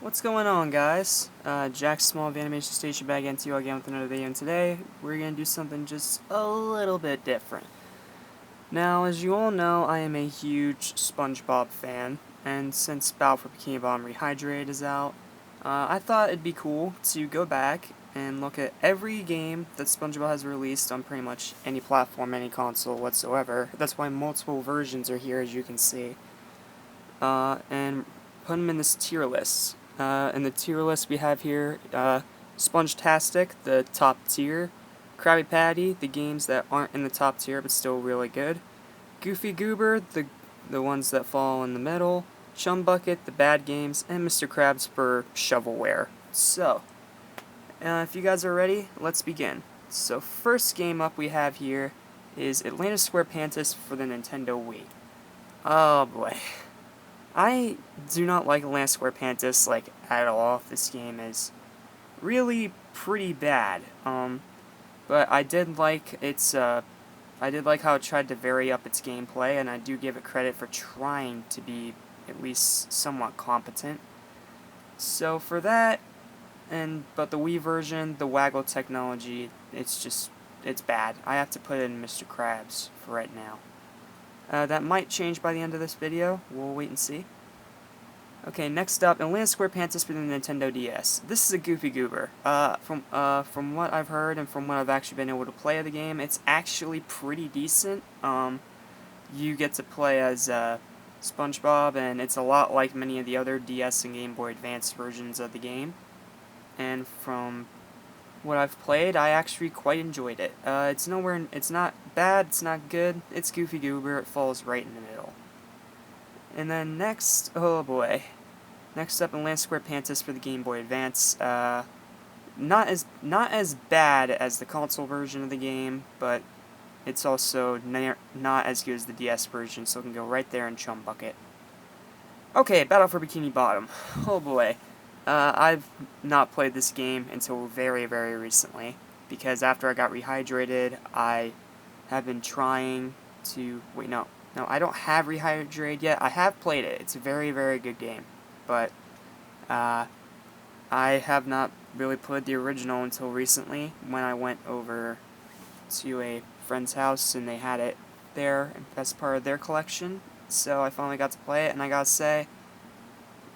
What's going on, guys? Jack Small of Animation Station back into you again with another video, and today we're going to do something just a little bit different. Now, as you all know, I am a huge Spongebob fan, and since Battle for Bikini Bottom Rehydrated is out, I thought it'd be cool to go back and look at every game that SpongeBob has released on pretty much any platform, any console whatsoever. That's why multiple versions are here, as you can see. And put them in this tier list. In the tier list we have here, Spongetastic, the top tier, Krabby Patty, the games that aren't in the top tier but still really good, Goofy Goober, the ones that fall in the middle, Chum Bucket, the bad games, and Mr. Krabs for shovelware. So, if you guys are ready, let's begin. So first game up we have here is Atlanta Squarepants for the Nintendo Wii. Oh boy. I do not like Atlanta Squarepants, like, at all. This game is really pretty bad. But I did like how it tried to vary up its gameplay, and I do give it credit for trying to be at least somewhat competent. So for that, but the Wii version, the waggle technology, it's bad. I have to put in Mr. Krabs for right now. That might change by the end of this video. We'll wait and see. Okay, next up, Atlanta Squarepants for the Nintendo DS. This is a Goofy Goober. From what I've heard and from what I've actually been able to play of the game, it's actually pretty decent. You get to play as SpongeBob, and it's a lot like many of the other DS and Game Boy Advance versions of the game. And from what I've played, I actually quite enjoyed it. It's not bad, it's not good, it's Goofy Goober, it falls right in the middle. And then next, oh boy, next up, Atlanta Squarepants for the Game Boy Advance. Not as bad as the console version of the game, but it's also not as good as the DS version, so it can go right there in Chum Bucket. Okay, Battle for Bikini Bottom. Oh boy. I've not played this game until very, very recently, because after I got Rehydrated, I have been trying to... Wait, no, I don't have Rehydrated yet. I have played it. It's a very, very good game, but I have not really played the original until recently, when I went over to a friend's house, and they had it there as part of their collection, so I finally got to play it, and I gotta say,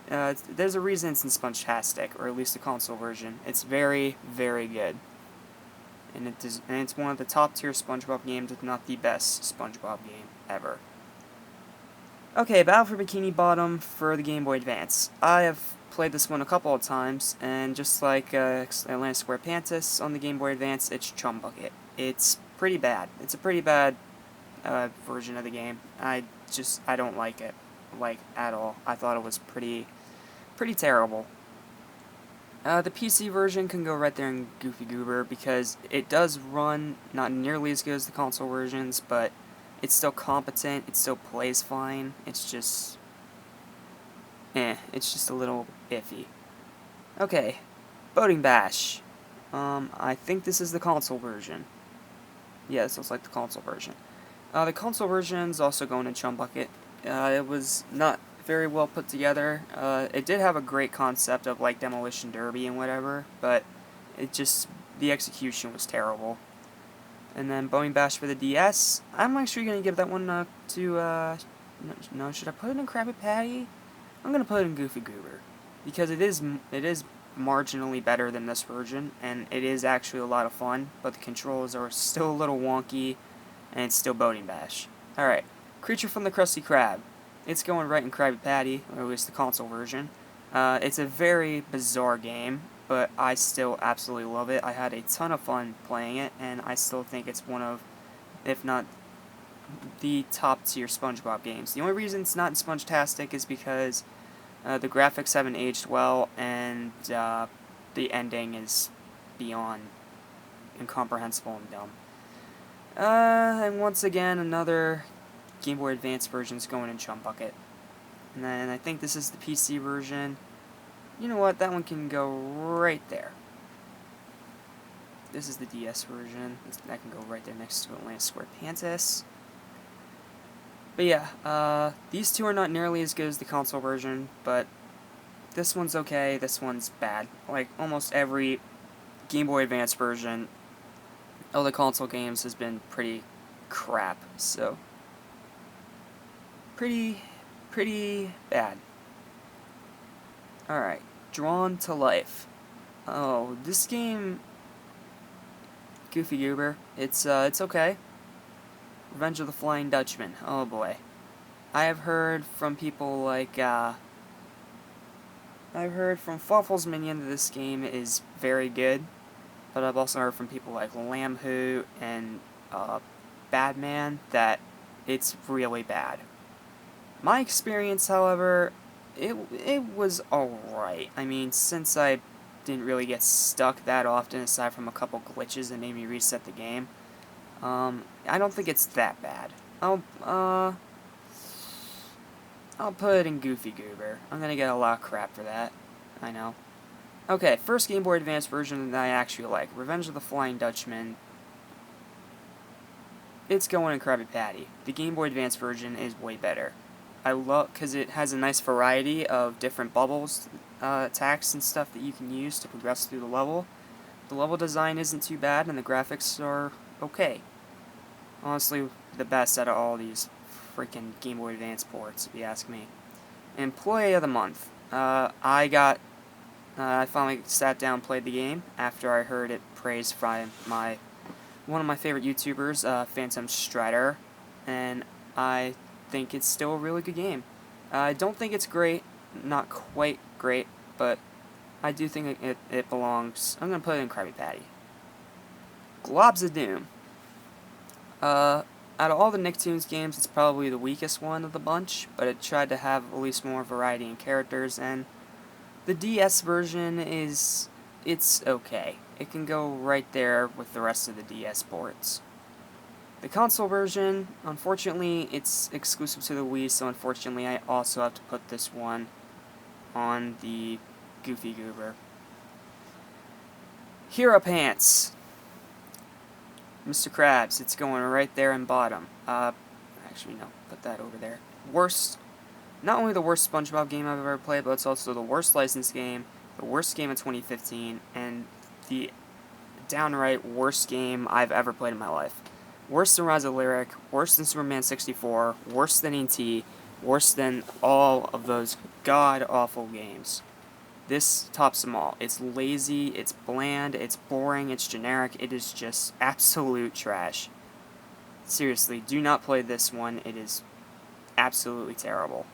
there's a reason it's in Spongetastic, or at least the console version. It's very, very good. And it's one of the top tier SpongeBob games, if not the best SpongeBob game ever. Okay, Battle for Bikini Bottom for the Game Boy Advance. I have played this one a couple of times, and just like Atlanta Squarepants on the Game Boy Advance, it's Chum Bucket. It's pretty bad. It's a pretty bad version of the game. I don't like it, like, at all. I thought it was pretty terrible. The PC version can go right there in Goofy Goober, because it does run not nearly as good as the console versions, but it's still competent, it still plays fine, it's just a little iffy. Okay, Boating Bash. I think this is the console version. Yeah, this looks like the console version. The console version's also going in Chum Bucket. It was not very well put together. It did have a great concept of, like, Demolition Derby and whatever, but the execution was terrible. And then Boating Bash for the DS. I'm actually going to give that one to, no, should I put it in Krabby Patty? I'm going to put it in Goofy Goober, because it is marginally better than this version, and it is actually a lot of fun, but the controls are still a little wonky, and it's still Boating Bash. Alright, Creature from the Krusty Krab. It's going right in Krabby Patty, or at least the console version. It's a very bizarre game, but I still absolutely love it. I had a ton of fun playing it, and I still think it's one of, if not the top tier SpongeBob games. The only reason it's not in Spongetastic is because the graphics haven't aged well, and the ending is beyond incomprehensible and dumb. And once again, another Game Boy Advance version's going in Chum Bucket. And then I think this is the PC version. You know what, that one can go right there. This is the DS version. That can go right there next to Atlanta Squarepants. But yeah, these two are not nearly as good as the console version, but This one's okay, this one's bad. Like, almost every Game Boy Advance version of the console games has been pretty crap, so pretty bad. Alright, Drawn to Life. Oh, this game, Goofy Goober, it's okay. Revenge of the Flying Dutchman, oh boy. I have heard from people like, I've heard from Fawful's Minion that this game is very good, but I've also heard from people like Lamhoot and, Badman that it's really bad. My experience, however, it was alright. I mean, since I didn't really get stuck that often, aside from a couple glitches that made me reset the game, I don't think it's that bad. I'll put it in Goofy Goober. I'm gonna get a lot of crap for that. I know. Okay, first Game Boy Advance version that I actually like. Revenge of the Flying Dutchman. It's going in Krabby Patty. The Game Boy Advance version is way better. I love, because it has a nice variety of different bubbles, attacks and stuff that you can use to progress through the level. The level design isn't too bad, and the graphics are okay. Honestly, the best out of all these freaking Game Boy Advance ports, if you ask me. Employee of the Month. I finally sat down and played the game after I heard it praised by one of my favorite YouTubers, Phantom Strider, and I think it's still a really good game. I don't think it's great, not quite great, but I do think it belongs. I'm gonna put it in Krabby Patty. Globs of Doom. Out of all the Nicktoons games, it's probably the weakest one of the bunch, but it tried to have at least more variety in characters, and the DS version it's okay. It can go right there with the rest of the DS ports. The console version, unfortunately, it's exclusive to the Wii, so unfortunately I also have to put this one on the Goofy Goober. Hero Pants. Mr. Krabs, it's going right there in bottom. Actually, no, put that over there. Worst, not only the worst Spongebob game I've ever played, but it's also the worst licensed game, the worst game of 2015, and the downright worst game I've ever played in my life. Worse than Rise of Lyric, worse than Superman 64, worse than E.T., worse than all of those god-awful games. This tops them all. It's lazy, it's bland, it's boring, it's generic, it is just absolute trash. Seriously, do not play this one, it is absolutely terrible.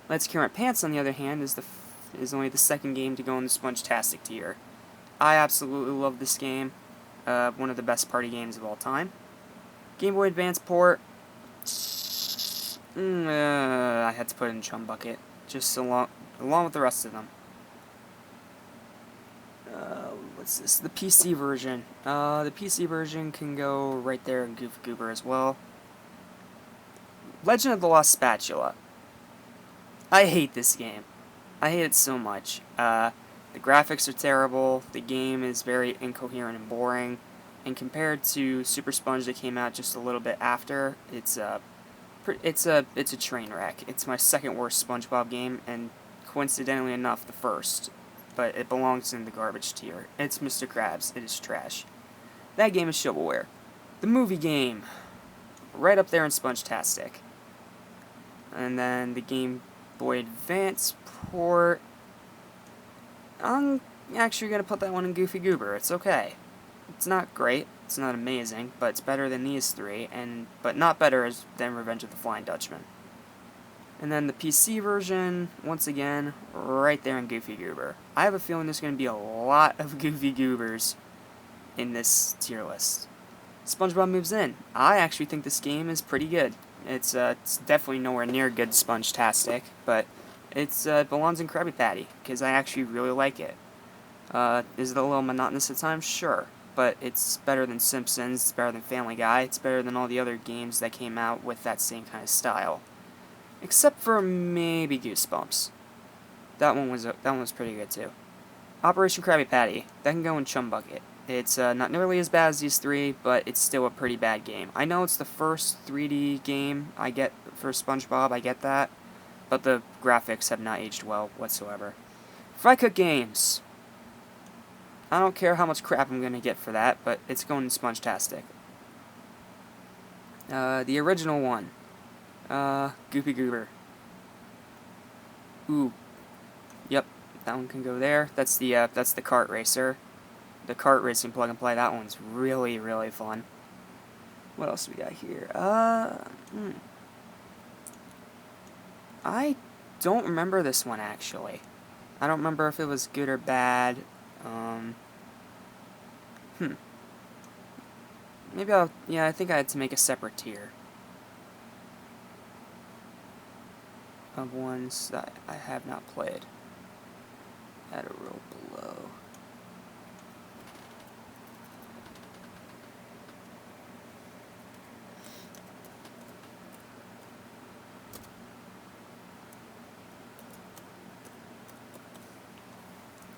Let's Current Pants, on the other hand, is only the second game to go in the Spongetastic tier. I absolutely love this game, one of the best party games of all time. Game Boy Advance port, I had to put it in Chum Bucket, just along with the rest of them. What's this? The PC version. The PC version can go right there in Goofy Goober as well. Legend of the Lost Spatula. I hate this game. I hate it so much. The graphics are terrible, the game is very incoherent and boring, and compared to Super Sponge that came out just a little bit after, it's a train wreck. It's my second worst SpongeBob game, and coincidentally enough, the first. But it belongs in the garbage tier. It's Mr. Krabs. It is trash. That game is shovelware. The movie game, right up there in Spongetastic. And then the Game Boy Advance port, I'm actually going to put that one in Goofy Goober. It's okay. It's not great, it's not amazing, but it's better than these three, but not better than Revenge of the Flying Dutchman. And then the PC version, once again, right there in Goofy Goober. I have a feeling there's going to be a lot of Goofy Goobers in this tier list. SpongeBob Moves In. I actually think this game is pretty good. It's definitely nowhere near good Spongetastic, but it belongs in Krabby Patty, because I actually really like it. Is it a little monotonous at times? Sure. But it's better than Simpsons, it's better than Family Guy, it's better than all the other games that came out with that same kind of style. Except for maybe Goosebumps. That one was pretty good too. Operation Krabby Patty. That can go in Chum Bucket. It's not nearly as bad as these three, but it's still a pretty bad game. I know it's the first 3D game I get for SpongeBob, I get that, but the graphics have not aged well whatsoever. Fry Cook Games. I don't care how much crap I'm gonna get for that, but it's going in Spongetastic. The original one. Goopy Goober. Ooh. Yep, that one can go there. That's the kart racer. The kart racing plug and play, that one's really, really fun. What else we got here? I don't remember this one, actually. I don't remember if it was good or bad. Maybe yeah, I think I had to make a separate tier of ones that I have not played. Add a row below.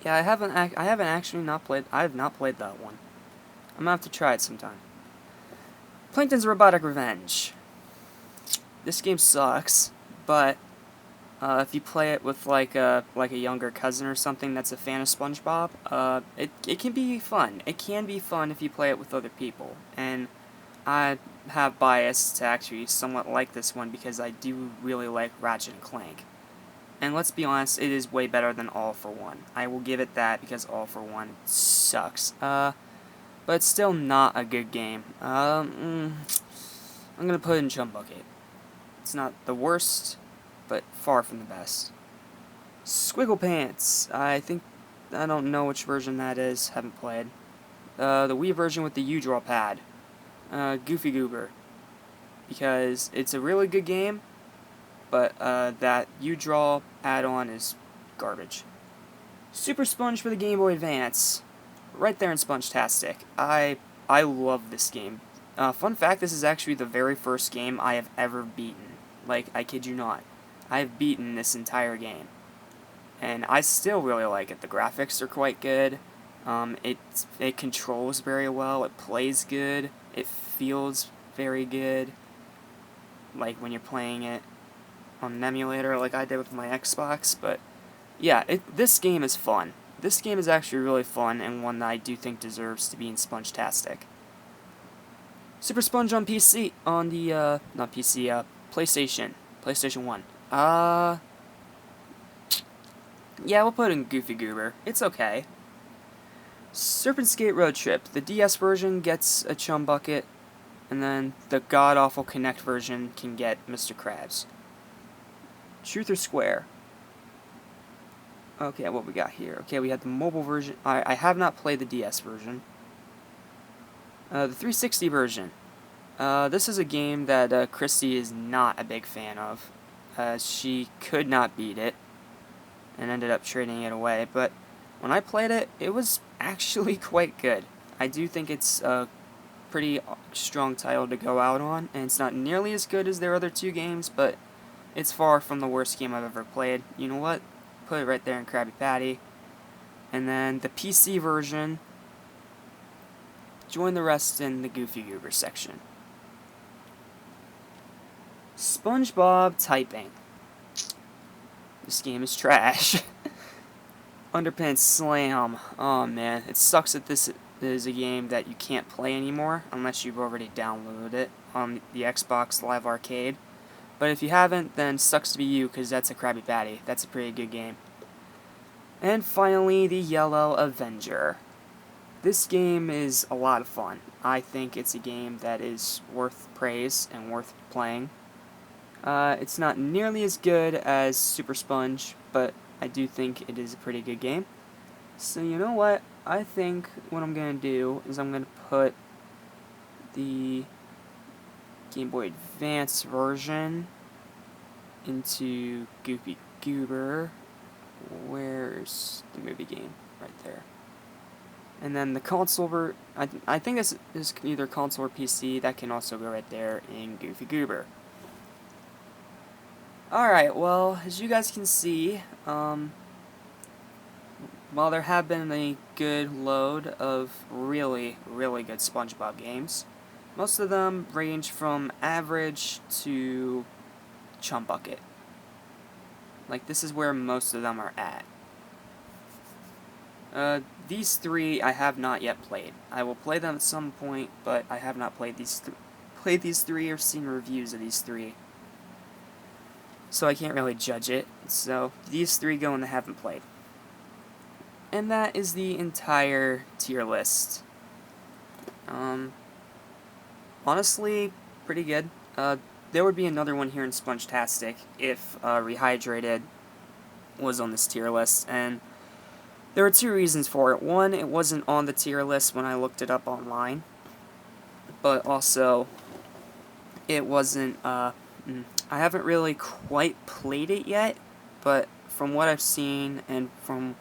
Yeah, I haven't actually not played. I have not played that one. I'm gonna have to try it sometime. Plankton's Robotic Revenge. This game sucks, but if you play it with like a younger cousin or something that's a fan of SpongeBob, it can be fun. It can be fun if you play it with other people. And I have bias to actually somewhat like this one because I do really like Ratchet and Clank. And let's be honest, it is way better than All for One. I will give it that because All for One sucks. But it's still not a good game. I'm gonna put it in Chum Bucket. It's not the worst, but far from the best. Squarepants. I don't know which version that is. Haven't played. The Wii version with the U-Draw pad. Goofy Goober. Because it's a really good game, but that U-Draw add-on is garbage. Super Sponge for the Game Boy Advance. Right there in Spongetastic. I love this game. Fun fact, this is actually the very first game I have ever beaten. Like, I kid you not. I've beaten this entire game. And I still really like it. The graphics are quite good. It controls very well. It plays good. It feels very good. Like when you're playing it on an emulator like I did with my Xbox. But yeah, this game is fun. This game is actually really fun and one that I do think deserves to be in Spongetastic. Super Sponge on PC, on the, not PC, PlayStation 1. Yeah, we'll put it in Goofy Goober. It's okay. Serpent Skate Road Trip. The DS version gets a Chum Bucket, and then the god-awful Kinect version can get Mr. Krabs. Truth or Square? Okay, what we got here? Okay, we had the mobile version. I have not played the DS version. The 360 version. This is a game that Christy is not a big fan of. She could not beat it, and ended up trading it away. But when I played it, it was actually quite good. I do think it's a pretty strong title to go out on, and it's not nearly as good as their other two games, but it's far from the worst game I've ever played. You know what? Put it right there in Krabby Patty. And then the PC version, join the rest in the Goofy Goober section. Spongebob Typing. This game is trash. Underpants Slam. Oh man, it sucks that this is a game that you can't play anymore unless you've already downloaded it on the Xbox Live Arcade. But if you haven't, then sucks to be you, because that's a Krabby Patty. That's a pretty good game. And finally, the Yellow Avenger. This game is a lot of fun. I think it's a game that is worth praise and worth playing. It's not nearly as good as Super Sponge, but I do think it is a pretty good game. So you know what? I think what I'm going to do is I'm going to put the Game Boy Advance version into Goofy Goober. Where's the movie game? Right there. And then the console I think this is either console or PC. That can also go right there in Goofy Goober. Alright, well, as you guys can see, while there have been a good load of really, really good SpongeBob games, most of them range from average to Chum Bucket. Like, this is where most of them are at. These three I have not yet played. I will play them at some point, but I have not played these three or seen reviews of these three. So I can't really judge it. So these three go in the haven't played. And that is the entire tier list. Honestly, pretty good. There would be another one here in Spongetastic if Rehydrated was on this tier list, and there were two reasons for it. One, it wasn't on the tier list when I looked it up online, but also it wasn't, I haven't really quite played it yet, but from what I've seen and from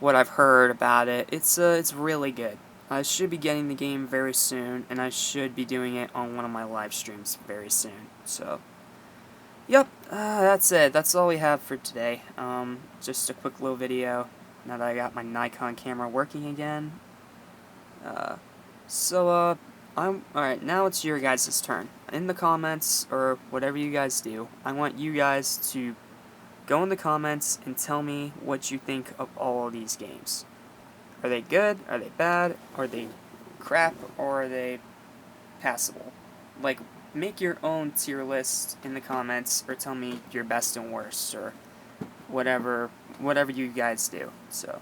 what I've heard about it, it's really good. I should be getting the game very soon, and I should be doing it on one of my live streams very soon. So, yep, that's it. That's all we have for today. Just a quick little video now that I got my Nikon camera working again. Alright, now it's your guys' turn. In the comments, or whatever you guys do, I want you guys to go in the comments and tell me what you think of all of these games. Are they good? Are they bad? Are they crap? Or are they passable? Like, make your own tier list in the comments, or tell me your best and worst, or whatever you guys do. So,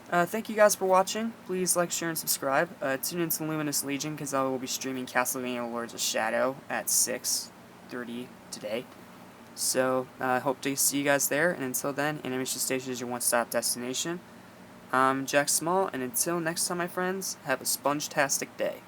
thank you guys for watching. Please like, share, and subscribe. Tune into Luminous Legion, because I will be streaming Castlevania Lords of Shadow at 6:30 today. So, I hope to see you guys there, and until then, Animation Station is your one-stop destination. I'm Jack Small, and until next time, my friends, have a sponge-tastic day.